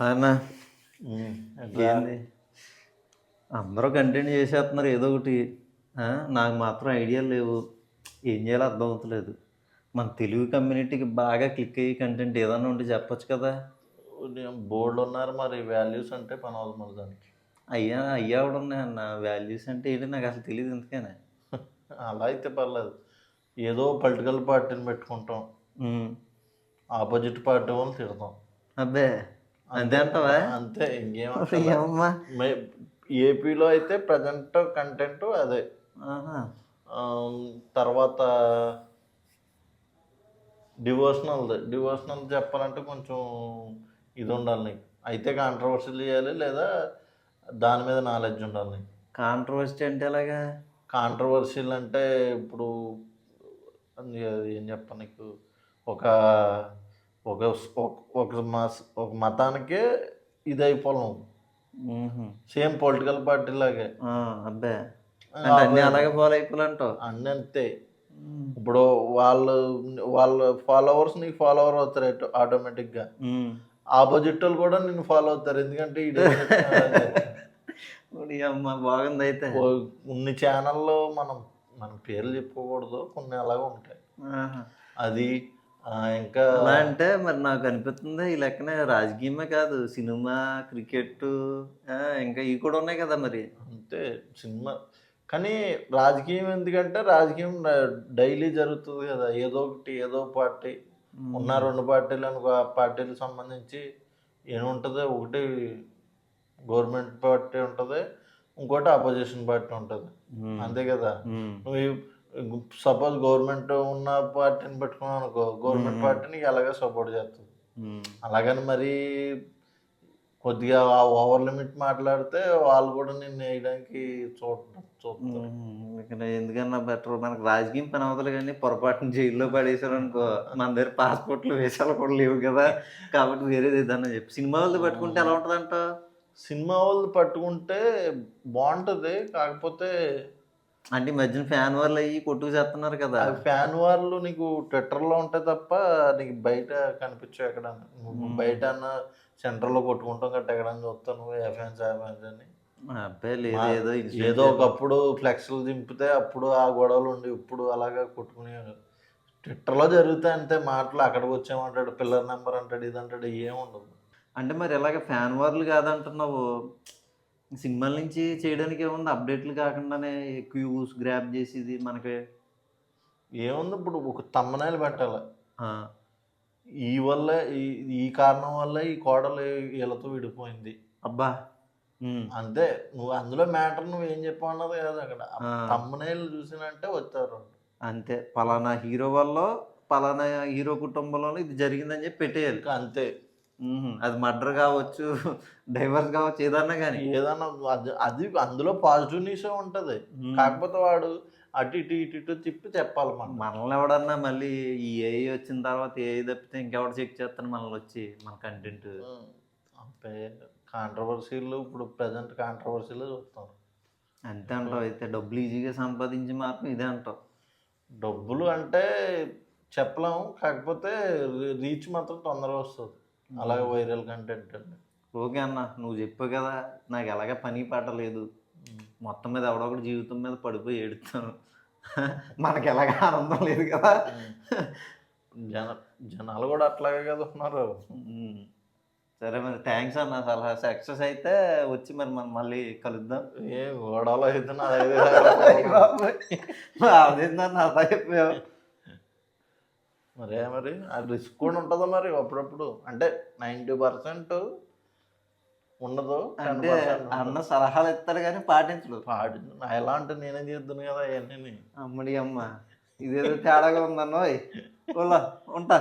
అన్నా ఎట్లా? ఏంది అందరూ కంటెంట్ చేసేస్తున్నారు ఏదో ఒకటి. నాకు మాత్రం ఐడియాలు లేవు. ఏం చేయాలో అర్థం అవుతలేదు. మన తెలుగు కమ్యూనిటీకి బాగా క్లిక్ అయ్యే కంటెంట్ ఏదన్నా ఉంటే చెప్పొచ్చు కదా. బోర్డు ఉన్నారు మరి వాల్యూస్ అంటే పని అవుతుంది మరి దానికి. అయ్యా కూడా ఉన్నాయన్న. వాల్యూస్ అంటే ఏంటి నాకు అసలు తెలియదు ఎందుకనే. అలా అయితే పర్లేదు. ఏదో పొలిటికల్ పార్టీని పెట్టుకుంటాం, ఆపోజిట్ పార్టీ వాళ్ళని తిడతాం. అబ్బే అంతే అంటావా? అంతే, ఇంకేం అమ్మా. ఏపీలో అయితే ప్రజెంట్ కంటెంట్ అదే. తర్వాత డివోషనల్ చెప్పాలంటే కొంచెం ఇది ఉండాలి నీకు. అయితే కాంట్రవర్సీలు చేయాలి, లేదా దాని మీద నాలెడ్జ్ ఉండాలి నీకు. కాంట్రవర్సీ అంటే ఎలాగా? కాంట్రవర్సీలు అంటే ఇప్పుడు ఏం చెప్పాలి నీకు, ఒక ఒక ఒక మతానికే ఇది అయిపోలేం. సేమ్ పొలిటికల్ పార్టీ లాగే. అబ్బే అన్నీ అలాగే ఫాలో అయిపోవాలంటావు? అన్నీ అంతే. ఇప్పుడు వాళ్ళ ఫాలోవర్స్ నీకు ఫాలోవర్ అవుతారు ఆటోమేటిక్గా. ఆపోజిట్ వాళ్ళు కూడా నిన్ను ఫాలో అవుతారు, ఎందుకంటే అమ్మ బాగుంది. అయితే కొన్ని ఛానల్లో మన పేర్లు చెప్పుకోకూడదు, కొన్ని అలాగే ఉంటాయి. అది ఇంకా అలా అంటే మరి నాకు అనిపిస్తుంది ఈ లెక్కనే రాజకీయమే కాదు, సినిమా, క్రికెట్, ఇంకా ఇవి కూడా ఉన్నాయి కదా మరి. అంతే సినిమా. కానీ రాజకీయం ఎందుకంటే రాజకీయం డైలీ జరుగుతుంది కదా. ఏదో పార్టీ ఉన్న 2 పార్టీలు అనుకో, ఆ పార్టీలకు సంబంధించి ఏముంటుంది, ఒకటి గవర్నమెంట్ పార్టీ ఉంటుంది, ఇంకోటి ఆపోజిషన్ పార్టీ ఉంటుంది, అంతే కదా. నువ్వు సపోజ్ గవర్నమెంట్ ఉన్న పార్టీని పెట్టుకున్నావు అనుకో, గవర్నమెంట్ పార్టీని ఎలాగో సపోర్ట్ చేస్తుంది. అలాగని మరి కొద్దిగా ఓవర్ లిమిట్ మాట్లాడితే వాళ్ళు కూడా నిన్ను వేయడానికి చూస్తారు. ఎందుకన్నా బెటర్, మనకు రాజకీయం పని అవతలు కానీ పొరపాటున జైల్లో పడేసారు అనుకో, మన దగ్గర పాస్పోర్ట్లు వీసాలు కూడా లేవు కదా. కాబట్టి వేరేది ఏదన్నా చెప్పి సినిమా వాళ్ళు పట్టుకుంటే ఎలా ఉంటుంది అంట? సినిమా వాళ్ళు పట్టుకుంటే బాగుంటుంది, కాకపోతే అంటే ఈ మధ్యన ఫ్యాన్ వార్లు అయ్యి కొట్టుకు చేస్తున్నారు కదా. ఫ్యాన్ వార్లు నీకు ట్విట్టర్లో ఉంటాయి తప్ప నీకు బయట కనిపించవు ఎక్కడ. బయట సెంటర్లో కొట్టుకుంటాం గట్ట ఎక్కడ చూస్తాను ఫ్యాన్స్ అని. ఏదో ఒకప్పుడు ఫ్లెక్స్లు దింపితే అప్పుడు ఆ గొడవలు ఉండి, ఇప్పుడు అలాగా కొట్టుకునే ట్విట్టర్లో జరుగుతాయి అంతే మాటలు. అక్కడికి వచ్చామంటాడు, పిల్లర్ నెంబర్ అంటాడు, ఇది అంటాడు, ఏముండదు. అంటే మరి ఎలాగ ఫ్యాన్ వార్లు కాదంటున్నావు, సినిమాల నుంచి చేయడానికి ఏముంది, అప్డేట్లు కాకుండానే ఎక్కువ వ్యూస్ గ్రాప్ చేసేది మనకి ఏముంది. ఇప్పుడు ఒక తమ్మనాయలు పెట్టాలి, ఈ వల్ల ఈ కారణం వల్ల ఈ కోడలు వీళ్ళతో విడిపోయింది, అబ్బా అంతే. నువ్వు అందులో మ్యాటర్ నువ్వు ఏం చెప్పావు అన్నది కాదు, అక్కడ తమ్మనాయలు చూసినంటే వచ్చారు అంతే. పలానా హీరో వల్ల పలానా హీరో కుటుంబంలో ఇది జరిగిందని చెప్పి పెట్టేయాలి అంతే. అది మర్డర్ కావచ్చు, డైవర్స్ కావచ్చు, ఏదన్నా అది అందులో పాజిటివ్ న్యూస్ ఉంటుంది. కాకపోతే వాడు అటు ఇటు తిప్పి చెప్పాలి. మనల్ని ఎవడన్నా మళ్ళీ ఈ ఏఐ వచ్చిన తర్వాత ఏఐ తప్పితే ఇంకెవడ చెక్ చేస్తాను మనల్ని వచ్చి మన కంటెంట్. కాంట్రవర్సీలు ఇప్పుడు ప్రజెంట్ కాంట్రవర్సీలు చూస్తాం అంతే అంటావు? అయితే డబ్బులు ఈజీగా సంపాదించి మాత్రం ఇదే అంటావు? డబ్బులు అంటే చెప్పలేము, కాకపోతే రీచ్ మాత్రం తొందరగా వస్తుంది, అలాగే వైరల్ కంటెంట్. ఓకే అన్న, నువ్వు చెప్పావు కదా, నాకు ఎలాగ పని పాట లేదు, మొత్తం మీద ఎవడొకటి జీవితం మీద పడిపోయి ఏడుస్తాను. మనకి ఎలాగ ఆనందం లేదు కదా. జనాలు కూడా అట్లాగే కదా ఉన్నారు. సరే మరి థ్యాంక్స్ అన్న. సలహా సక్సెస్ అయితే వచ్చి మరి మనం మళ్ళీ కలుద్దాం. ఏ గోడలో అయితే అదేందన్న అలా చెప్పావు? మరి అది రిస్క్ కూడా ఉంటుందా మరి అప్పుడప్పుడు, అంటే 90% ఉండదు. అంటే అన్న సలహాలు ఇస్తాడు కానీ పాటించడు. ఎలా అంటే నేనేం చేద్దాను కదా అవన్నీ. అమ్మడి అమ్మ, ఇదేదో తేడాగా ఉందన్నో. ఉంటా.